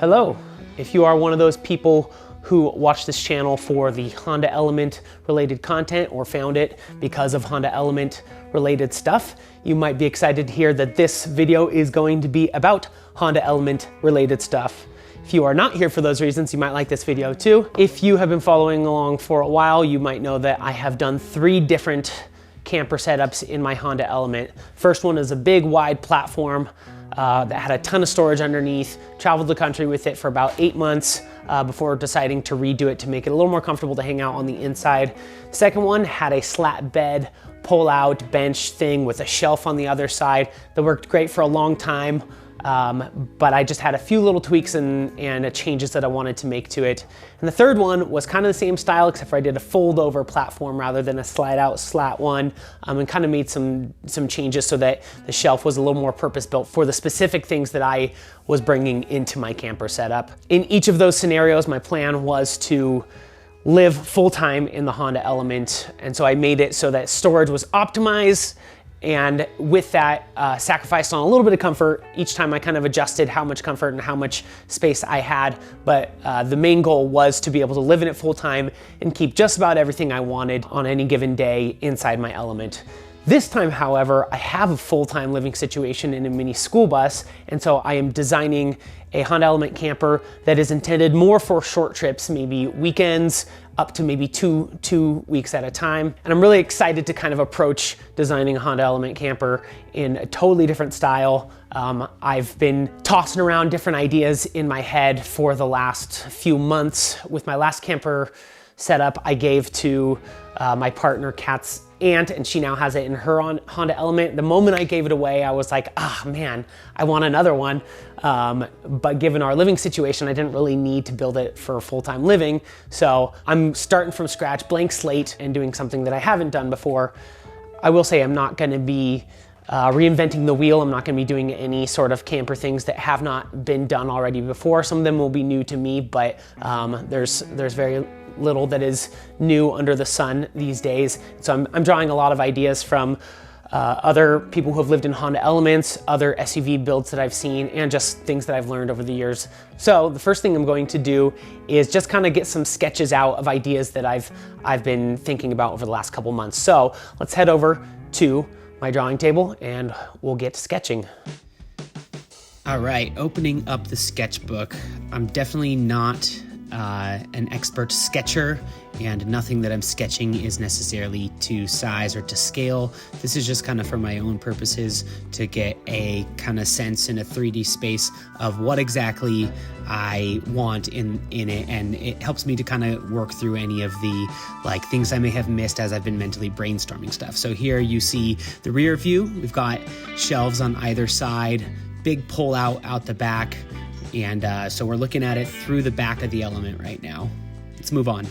Hello. If you are one of those people who watch this channel for the Honda Element related content or found it because of Honda Element related stuff, you might be excited to hear that this video is going to be about Honda Element related stuff. If you are not here for those reasons, you might like this video too. If you have been following along for a while, you might know that I have done 3 different camper setups in my Honda Element. First one is a big wide platform that had a ton of storage underneath. Traveled the country with it for about 8 months before deciding to redo it to make it a little more comfortable to hang out on the inside. The second one had a slat bed, pull-out bench thing with a shelf on the other side that worked great for a long time. But I just had a few little tweaks and changes that I wanted to make to it. And the third one was kind of the same style, except for I did a fold over platform rather than a slide out slat one, and kind of made some changes so that the shelf was a little more purpose built for the specific things that I was bringing into my camper setup. In each of those scenarios, my plan was to live full-time in the Honda Element. And so I made it so that storage was optimized, and with that, sacrificed on a little bit of comfort. Each time I kind of adjusted how much comfort and how much space I had, but the main goal was to be able to live in it full time and keep just about everything I wanted on any given day inside my Element. This time, however, I have a full-time living situation in a mini school bus, and so I am designing a Honda Element camper that is intended more for short trips, maybe weekends, up to maybe two weeks at a time. And I'm really excited to kind of approach designing a Honda Element camper in a totally different style. I've been tossing around different ideas in my head for the last few months. With my last camper setup, I gave to my partner, Kat's aunt, and she now has it in her Honda Element. The moment I gave it away, I was like, ah, man, I want another one. But given our living situation, I didn't really need to build it for full-time living. So I'm starting from scratch, blank slate, and doing something that I haven't done before. I will say I'm not gonna be reinventing the wheel. I'm not gonna be doing any sort of camper things that have not been done already before. Some of them will be new to me, but there's very little that is new under the sun these days. So I'm drawing a lot of ideas from other people who have lived in Honda Elements, other SUV builds that I've seen, and just things that I've learned over the years. So the first thing I'm going to do is just kind of get some sketches out of ideas that I've been thinking about over the last couple months. So let's head over to my drawing table and we'll get sketching. All right, opening up the sketchbook. I'm definitely not an expert sketcher, and nothing that I'm sketching is necessarily to size or to scale. This is just kind of for my own purposes to get a kind of sense in a 3D space of what exactly I want in it, and it helps me to kind of work through any of the things I may have missed as I've been mentally brainstorming stuff. So here you see the rear view. We've got shelves on either side, big pull out the back. And so we're looking at it through the back of the Element right now. Let's move on.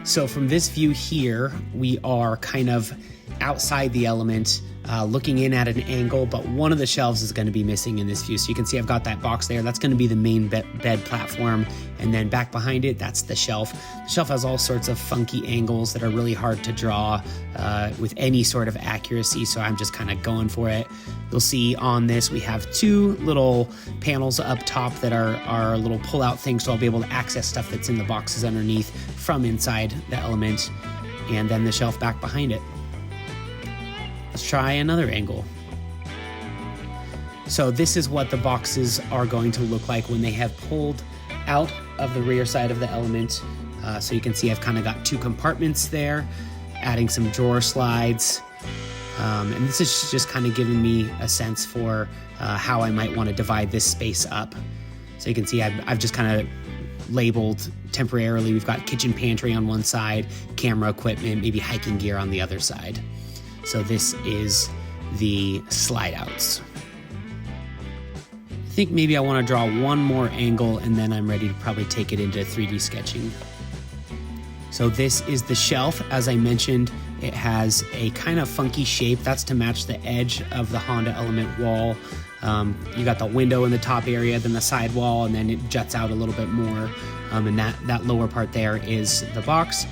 So from this view here, we are kind of outside the Element, looking in at an angle, but one of the shelves is going to be missing in this view. So you can see I've got that box there. That's going to be the main bed platform. And then back behind it, that's the shelf. The shelf has all sorts of funky angles that are really hard to draw with any sort of accuracy. So I'm just kind of going for it. You'll see on this, we have 2 little panels up top that are little pull-out things. So I'll be able to access stuff that's in the boxes underneath from inside the Element, and then the shelf back behind it. Let's try another angle. So this is what the boxes are going to look like when they have pulled out of the rear side of the Element. So you can see I've kind of got 2 compartments there, adding some drawer slides. And this is just kind of giving me a sense for how I might want to divide this space up. So you can see I've just kind of labeled temporarily. We've got kitchen pantry on one side, camera equipment, maybe hiking gear on the other side. So this is the slide outs. I think maybe I want to draw one more angle and then I'm ready to probably take it into 3D sketching. So this is the shelf. As I mentioned, it has a kind of funky shape. That's to match the edge of the Honda Element wall. You got the window in the top area, then the side wall, and then it juts out a little bit more. And that lower part there is the box.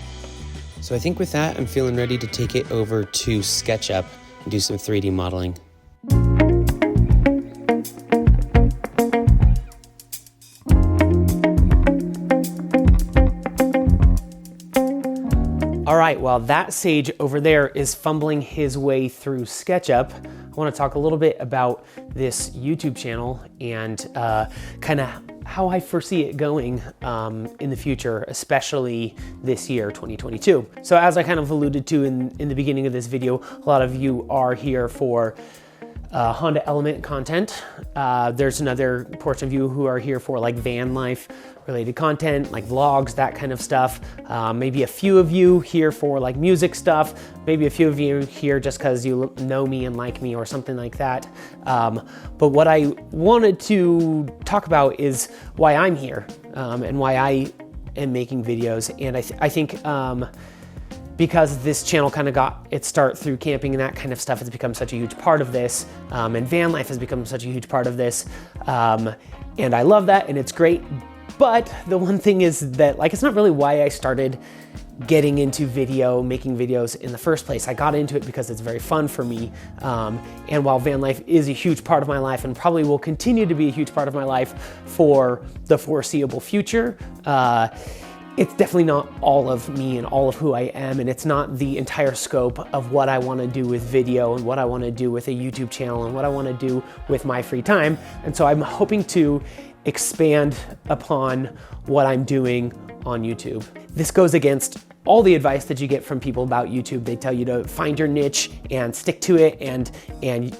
So I think with that, I'm feeling ready to take it over to SketchUp and do some 3D modeling. right, while that sage over there is fumbling his way through SketchUp, I want to talk a little bit about this YouTube channel and kind of how I foresee it going in the future, especially this year, 2022. So as I kind of alluded to in the beginning of this video, a lot of you are here for Honda Element content. There's another portion of you who are here for like van life related content, like vlogs, that kind of stuff. Maybe a few of you here for like music stuff. Maybe a few of you here just because you know me and like me or something like that. But what I wanted to talk about is why I'm here and why I am making videos. And I think because this channel kind of got its start through camping and that kind of stuff, has become such a huge part of this, and van life has become such a huge part of this, and I love that and it's great. But the one thing is that, like, it's not really why I started getting into making videos in the first place. I got into it because it's very fun for me, and while van life is a huge part of my life and probably will continue to be a huge part of my life for the foreseeable future, it's definitely not all of me and all of who I am, and it's not the entire scope of what I want to do with video and what I want to do with a YouTube channel and what I want to do with my free time. And so I'm hoping to expand upon what I'm doing on YouTube. This goes against all the advice that you get from people about YouTube. They tell you to find your niche and stick to it, and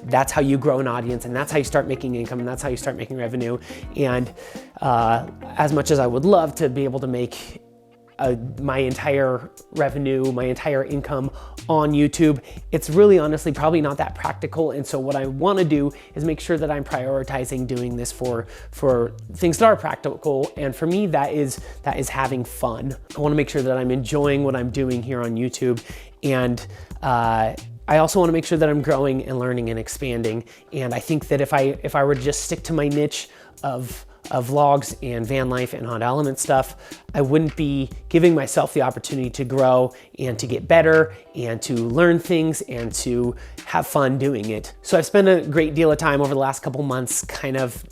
that's how you grow an audience, and that's how you start making income, and that's how you start making revenue. And as much as I would love to be able to make my entire revenue, my entire income on YouTube, it's really honestly probably not that practical. And so what I want to do is make sure that I'm prioritizing doing this for things that are practical. And for me, that is having fun. I want to make sure that I'm enjoying what I'm doing here on YouTube. And I also want to make sure that I'm growing and learning and expanding. And I think that if I were to just stick to my niche of vlogs and van life and Honda Element stuff, I wouldn't be giving myself the opportunity to grow and to get better and to learn things and to have fun doing it. So I've spent a great deal of time over the last couple months kind of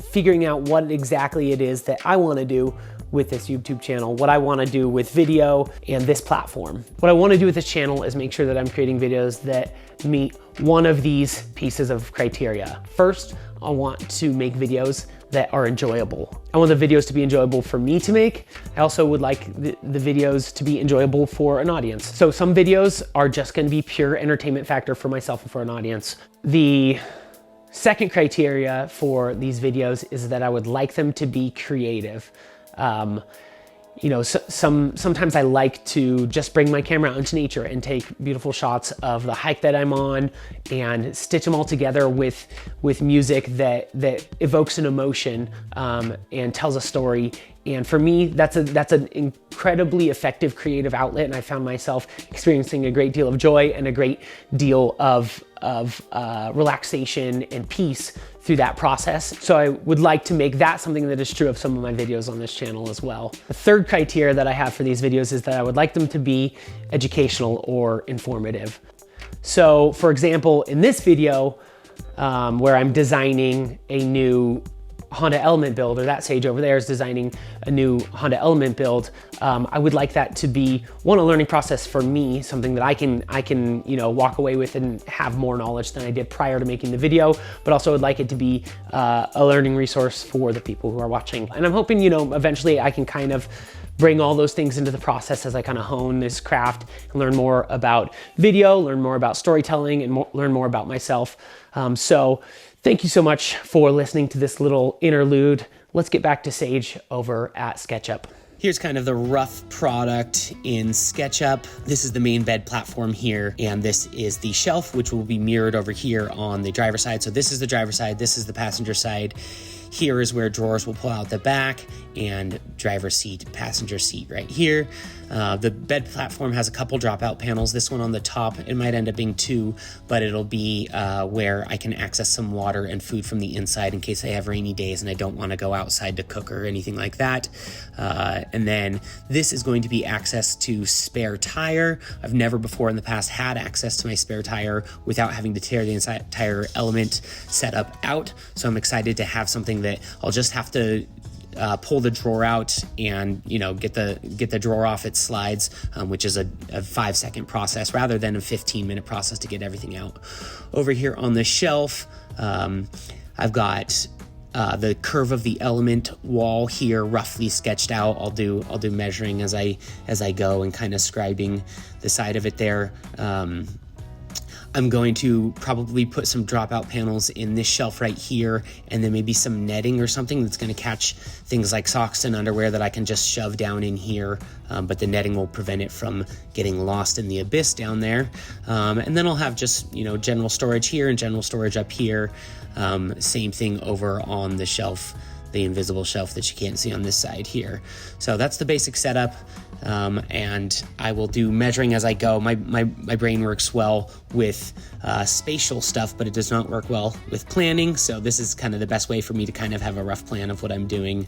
figuring out what exactly it is that I want to do with this YouTube channel, what I want to do with video and this platform. What I want to do with this channel is make sure that I'm creating videos that meet one of these pieces of criteria. First, I want to make videos that are enjoyable. I want the videos to be enjoyable for me to make. I also would like the videos to be enjoyable for an audience. So some videos are just gonna be pure entertainment factor for myself and for an audience. The second criteria for these videos is that I would like them to be creative. You know, sometimes I like to just bring my camera out into nature and take beautiful shots of the hike that I'm on and stitch them all together with music that evokes an emotion and tells a story. And for me, that's an incredibly effective creative outlet, and I found myself experiencing a great deal of joy and a great deal of relaxation and peace through that process. So I would like to make that something that is true of some of my videos on this channel as well. The third criteria that I have for these videos is that I would like them to be educational or informative. So for example, in this video, where I'm designing a new Honda Element build, or that sage over there is designing a new Honda Element build, I would like that to be, one, a learning process for me, something that I can you know, walk away with and have more knowledge than I did prior to making the video, but also would like it to be a learning resource for the people who are watching. And I'm hoping, you know, eventually I can kind of bring all those things into the process as I kind of hone this craft and learn more about video, learn more about storytelling, and learn more about myself. So thank you so much for listening to this little interlude. Let's get back to Sage over at SketchUp. Here's kind of the rough product in SketchUp. This is the main bed platform here, and this is the shelf, which will be mirrored over here on the driver's side. So this is the driver's side, this is the passenger side. Here is where drawers will pull out the back, and driver's seat, passenger seat right here. The bed platform has a couple dropout panels. This one on the top, it might end up being two, but it'll be where I can access some water and food from the inside in case I have rainy days and I don't want to go outside to cook or anything like that. And then this is going to be access to spare tire. I've never before in the past had access to my spare tire without having to tear the entire element setup out. So I'm excited to have something that I'll just have to pull the drawer out and, you know, get the drawer off its slides, which is a 5-second process rather than a 15-minute process to get everything out. Over here on the shelf, I've got the curve of the element wall here roughly sketched out. I'll do measuring as I go and kind of scribing the side of it there. I'm going to probably put some dropout panels in this shelf right here, and then maybe some netting or something that's going to catch things like socks and underwear that I can just shove down in here, but the netting will prevent it from getting lost in the abyss down there. And then I'll have just, you know, general storage here and general storage up here. Same thing over on the shelf, the invisible shelf that you can't see on this side here. So that's the basic setup. And I will do measuring as I go. My brain works well with spatial stuff, but it does not work well with planning. So this is kind of the best way for me to kind of have a rough plan of what I'm doing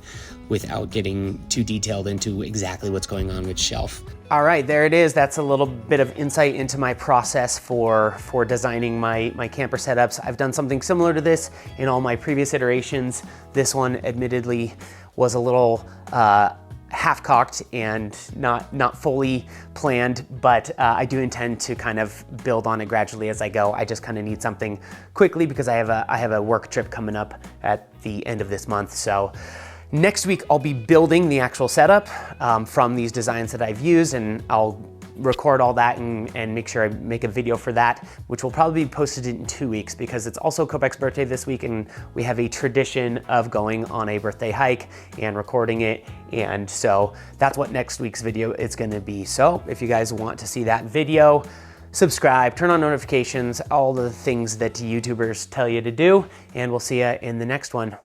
without getting too detailed into exactly what's going on with shelf. All right, there it is. That's a little bit of insight into my process for designing my camper setups. I've done something similar to this in all my previous iterations. This one admittedly was a little half-cocked and not fully planned, but I do intend to kind of build on it gradually as I go. I just kind of need something quickly because I have a work trip coming up at the end of this month. So next week I'll be building the actual setup from these designs that I've used, and I'll record all that and make sure I make a video for that, which will probably be posted in 2 weeks because it's also Kopek's birthday this week, and we have a tradition of going on a birthday hike and recording it. And so that's what next week's video is gonna be. So if you guys want to see that video, subscribe, turn on notifications, all the things that YouTubers tell you to do, and we'll see you in the next one.